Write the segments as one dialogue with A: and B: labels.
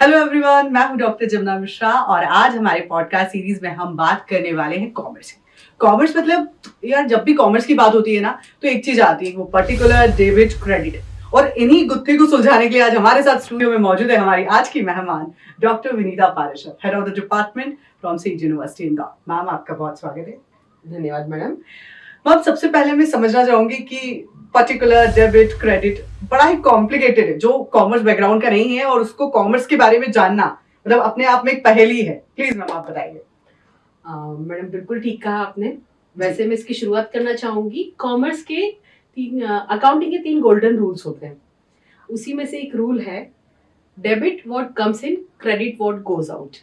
A: Hello everyone, मैं हूं doctor Jamuna Mishra और आज हमारे पॉडकास्ट सीरीज में हम बात करने वाले हैं कॉमर्स की। कॉमर्स मतलब यार जब भी कॉमर्स की बात होती है ना तो एक चीज आती है, वो पर्टिकुलर डेबिट क्रेडिट। और इन्हीं गुत्थे को सुलझाने के लिए आज हमारे साथ स्टूडियो में मौजूद है हमारी आज की मेहमान doctor Vinita Parashar, head of the department from Sage University Indore. Ma'am, आपका बहुत स्वागत है।
B: धन्यवाद मैडम।
A: मैम, सबसे पहले मैं समझना चाहूंगी कि पर्टिकुलर डेबिट क्रेडिट बड़ा ही कॉम्प्लिकेटेड है, जो कॉमर्स बैकग्राउंड का नहीं है और उसको कॉमर्स के बारे में जानना मतलब अपने आप में एक पहेली है। प्लीज मैम आप बताइए।
B: मैडम बिल्कुल ठीक कहा आपने। वैसे मैं इसकी शुरुआत करना चाहूंगी। कॉमर्स के अकाउंटिंग के 3 गोल्डन रूल्स होते हैं। उसी में से एक रूल है debit what comes in, credit what goes out.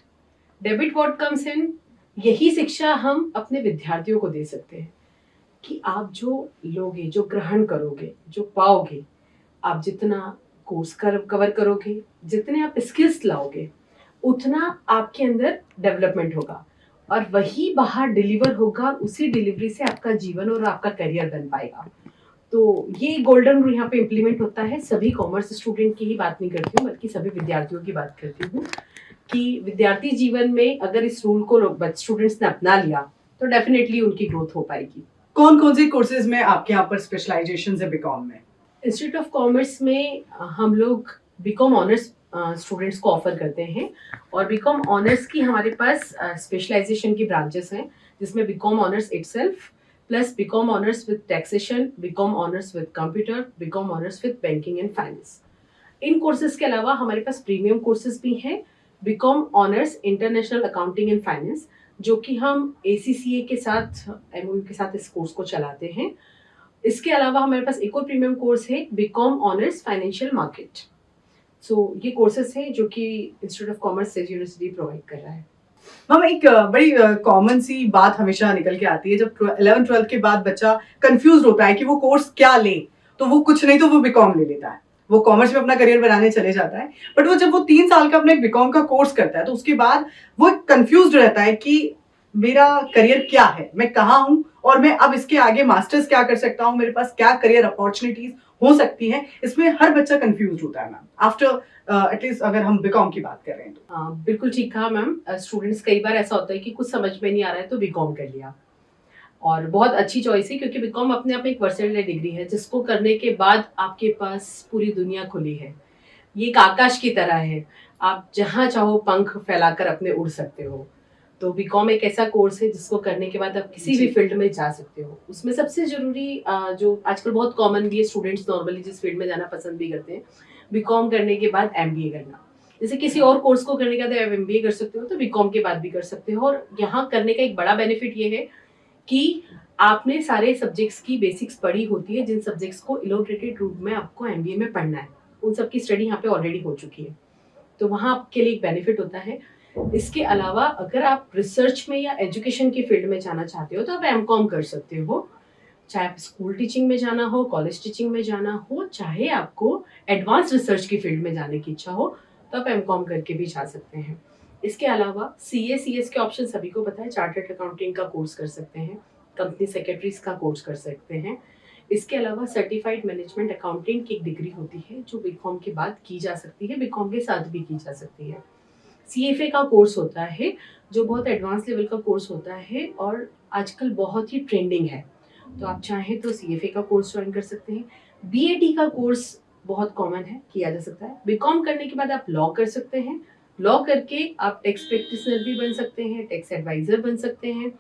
B: Debit what comes in, यही शिक्षा हम अपने विद्यार्थियों को दे सकते हैं कि आप जो लोगे, जो ग्रहण करोगे, जो पाओगे, आप जितना कोर्स कवर करोगे, जितने आप स्किल्स लाओगे, उतना आपके अंदर डेवलपमेंट होगा और वही बाहर डिलीवर होगा। उसी डिलीवरी से आपका जीवन और आपका करियर बन पाएगा। तो ये गोल्डन रूल यहाँ पे इम्प्लीमेंट होता है। सभी कॉमर्स स्टूडेंट की ही बात नहीं करती हूँ, बल्कि सभी विद्यार्थियों की बात करती हूँ कि विद्यार्थी जीवन में अगर इस रूल को स्टूडेंट्स ने अपना लिया तो डेफिनेटली उनकी ग्रोथ हो पाएगी।
A: कौन कौन से कोर्सेज में आपके यहाँ पर स्पेशलाइजेशन है बीकॉम में?
B: इंस्टीट्यूट ऑफ कॉमर्स में हम लोग बीकॉम ऑनर्स स्टूडेंट्स को ऑफर करते हैं और बीकॉम ऑनर्स की हमारे पास स्पेशलाइजेशन की ब्रांचेस हैं, जिसमें B Com honours itself plus B Com honours with taxation, B Com honours with computer, B Com honours with banking and finance. इन कोर्सेज के अलावा हमारे पास प्रीमियम कोर्सेज भी हैं, B Com honours international accounting and finance, जो कि हम ACCA के साथ, MOU के साथ इस कोर्स को चलाते हैं। इसके अलावा हमारे पास एक और प्रीमियम कोर्स है बीकॉम ऑनर्स फाइनेंशियल मार्केट। सो ये कोर्सेज हैं जो कि institute of commerce says university provide कर रहा है।
A: मैम, एक बड़ी कॉमन सी बात हमेशा निकल के आती है जब 11th-12th के बाद बच्चा कंफ्यूज होता है कि वो कोर्स क्या ले, तो वो कुछ नहीं तो वो बीकॉम ले लेता है, वो कॉमर्स में अपना करियर बनाने चले जाता है। बट वो जब वो 3 साल का अपना एक बीकॉम का कोर्स करता है तो उसके बाद वो कंफ्यूज रहता है कि मेरा करियर क्या है, मैं कहाँ हूँ और मैं अब इसके आगे मास्टर्स क्या कर सकता हूँ, मेरे पास क्या करियर अपॉर्चुनिटीज हो सकती हैं। इसमें हर बच्चा कंफ्यूज होता है मैम, आफ्टर एटलीस्ट अगर हम बीकॉम की बात कर रहे हैं तो।
B: बिल्कुल ठीक कहा मैम। स्टूडेंट्स कई बार ऐसा होता है कि कुछ समझ में नहीं आ रहा है तो बीकॉम कर लिया, और बहुत अच्छी चॉइस है क्योंकि बीकॉम अपने आप में एक वर्सेटाइल डिग्री है जिसको करने के बाद आपके पास पूरी दुनिया खुली है। ये एक आकाश की तरह है, आप जहाँ चाहो पंख फैलाकर अपने उड़ सकते हो। तो बीकॉम एक ऐसा कोर्स है जिसको करने के बाद आप किसी भी फील्ड में जा सकते हो। उसमें सबसे जरूरी जो आजकल बहुत कॉमन भी है, स्टूडेंट्स नॉर्मली जिस फील्ड में जाना पसंद भी करते हैं, बीकॉम करने के बाद MBA करना। जैसे किसी और कोर्स को करने के बाद आप MBA कर सकते हो, तो बीकॉम के बाद भी कर सकते हो। और यहाँ करने का एक बड़ा बेनिफिट ये है कि आपने सारे सब्जेक्ट्स की बेसिक्स पढ़ी होती है, जिन सब्जेक्ट्स को इलोट्रेटेड रूप में आपको MBA में पढ़ना है, उन सब की स्टडी यहाँ पे ऑलरेडी हो चुकी है, तो वहाँ आपके लिए एक बेनिफिट होता है। इसके अलावा अगर आप रिसर्च में या एजुकेशन की फील्ड में जाना चाहते हो तो आप MCOM कर सकते हो। चाहे आप स्कूल टीचिंग में जाना हो, कॉलेज टीचिंग में जाना हो, चाहे आपको एडवांस रिसर्च की फील्ड में जाने की इच्छा हो, तो आप MCOM करके भी जा सकते हैं। इसके अलावा CA CS के ऑप्शन सभी को पता है, चार्टर्ड अकाउंटिंग का कोर्स कर सकते हैं, कंपनी सेक्रेटरीज का कोर्स कर सकते हैं। इसके अलावा सर्टिफाइड मैनेजमेंट अकाउंटिंग की एक डिग्री होती है जो बीकॉम के बाद की जा सकती है, बीकॉम के साथ भी की जा सकती है। CFA का कोर्स होता है जो बहुत एडवांस लेवल का कोर्स होता है और आजकल बहुत ही ट्रेंडिंग है, तो आप चाहें तो CFA का कोर्स ज्वाइन कर सकते हैं। BAT का कोर्स बहुत कॉमन है, किया जा सकता है। बीकॉम करने के बाद आप लॉ कर सकते हैं, लॉ करके आप टैक्स प्रैक्टिशनर भी बन सकते हैं, टैक्स एडवाइजर बन सकते हैं।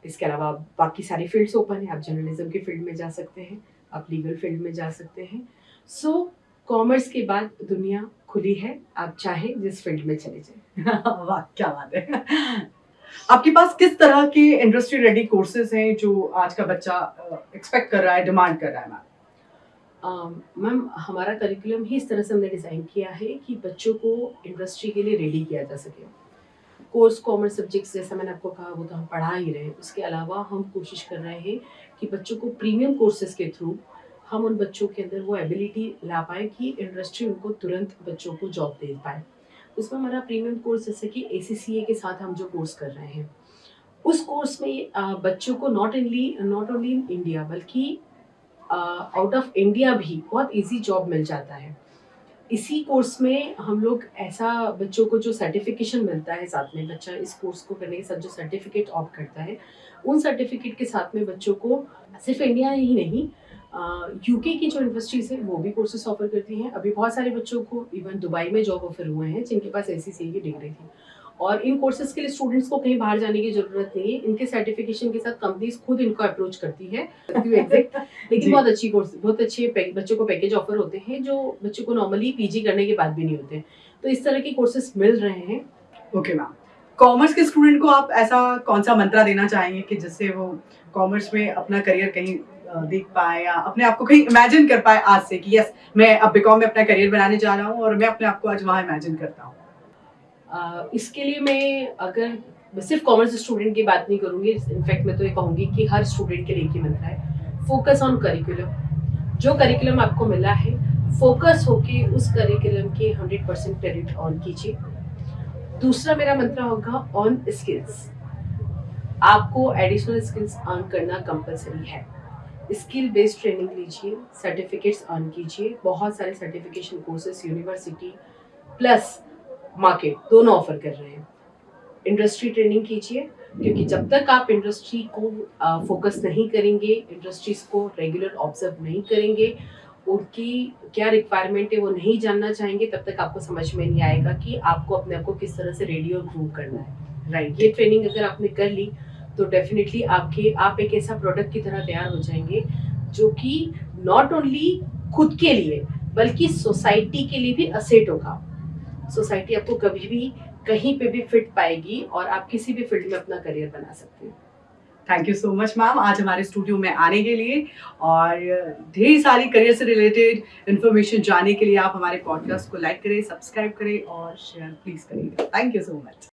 B: इसके अलावा बाकी सारी फील्ड्स ओपन है, आप जर्नलिज्म की फील्ड में जा सकते हैं, आप लीगल फील्ड में जा सकते हैं। सो कॉमर्स के बाद दुनिया खुली है, आप चाहे जिस फील्ड में चले जाएं।
A: वाह, क्या बात है। आपके पास किस तरह के इंडस्ट्री रेडी कोर्सेज हैं जो आज का बच्चा एक्सपेक्ट कर रहा है, डिमांड कर रहा है मैम?
B: मैम, हमारा करिकुलम ही इस तरह से हमने डिज़ाइन किया है कि बच्चों को इंडस्ट्री के लिए रेडी किया जा सके। कोर्स कॉमर्स सब्जेक्ट्स जैसा मैंने आपको कहा वो तो हम पढ़ा ही रहे हैं, उसके अलावा हम कोशिश कर रहे हैं कि बच्चों को प्रीमियम कोर्सेज के थ्रू हम उन बच्चों के अंदर वो एबिलिटी ला पाए कि इंडस्ट्री उनको तुरंत बच्चों को जॉब दे पाए। उसमें हमारा प्रीमियम कोर्स जैसे कि ACCA के साथ हम जो कोर्स कर रहे हैं, उस कोर्स में बच्चों को नॉट ओनली इन इंडिया बल्कि आउट ऑफ इंडिया भी बहुत इजी जॉब मिल जाता है। इसी कोर्स में हम लोग ऐसा बच्चों को जो सर्टिफिकेशन मिलता है साथ में, बच्चा इस कोर्स को करने के साथ जो सर्टिफिकेट ऑप्ट करता है, उन सर्टिफिकेट के साथ में बच्चों को सिर्फ इंडिया ही नहीं, यूके की जो यूनिवर्सिटीज़ है वो भी कोर्सेज ऑफर करती हैं। अभी बहुत सारे बच्चों को इवन दुबई में जॉब ऑफर हुए हैं जिनके पास ऐसी की डिग्री थी। और इन कोर्सेज के लिए स्टूडेंट्स को कहीं बाहर जाने की जरूरत नहीं है, इनके सर्टिफिकेशन के साथ कंपनीज खुद इनको अप्रोच करती है एग्जैक्ट। लेकिन बहुत अच्छी कोर्स, बहुत अच्छे बच्चों को पैकेज ऑफर होते हैं जो बच्चों को नॉर्मली पीजी करने के बाद भी नहीं होते हैं। तो इस तरह के कोर्सेज मिल रहे हैं।
A: ओके मैम, कॉमर्स के स्टूडेंट को आप ऐसा कौन सा मंत्रा देना चाहेंगे कि जिससे वो कॉमर्स में अपना करियर कहीं देख पाए या अपने आप को कहीं इमेजिन कर पाए आज से कि यस मैं अब बीकॉम में अपना करियर बनाने जा रहा हूँ और मैं अपने आप को आज वहाँ इमेजिन करता हूँ?
B: इसके लिए मैं सिर्फ कॉमर्स स्टूडेंट की बात नहीं करूँगी, इनफैक्ट मैं तो ये कहूँगी कि हर स्टूडेंट के लिए एक ही मंत्र है, फोकस ऑन करिकुलम। जो करिकुलम आपको मिला है, फोकस होके उस करिकुलम के 100% क्रेडिट ऑन कीजिए। दूसरा मेरा मंत्र होगा ऑन स्किल्स। आपको एडिशनल स्किल्स अर्न करना कंपलसरी है। स्किल बेस्ड ट्रेनिंग लीजिए, सर्टिफिकेट्स अर्न कीजिए। बहुत सारे certification courses university plus market दोनों ऑफर कर रहे हैं। इंडस्ट्री ट्रेनिंग कीजिए, क्योंकि जब तक आप इंडस्ट्री को फोकस नहीं करेंगे, इंडस्ट्रीज को रेगुलर ऑब्जर्व नहीं करेंगे, उनकी क्या रिक्वायरमेंट है वो नहीं जानना चाहेंगे, तब तक आपको समझ में नहीं आएगा कि आपको अपने आप को किस तरह से रेडी और ग्रूव करना है। राइट, ये ट्रेनिंग अगर आपने कर ली तो डेफिनेटली आप एक ऐसा प्रोडक्ट की तरह तैयार हो जाएंगे जो कि नॉट ओनली खुद के लिए बल्कि सोसाइटी के लिए भी असेट होगा। सोसाइटी आपको कभी भी कहीं पे भी फिट पाएगी और आप किसी भी फील्ड में अपना करियर बना सकते हैं।
A: Thank you so much ma'am आज हमारे स्टूडियो में आने के लिए और ढेर सारी करियर से रिलेटेड इन्फॉर्मेशन जानने के लिए आप हमारे पॉडकास्ट को लाइक करें, सब्सक्राइब करें और शेयर प्लीज करिए। Thank you so much.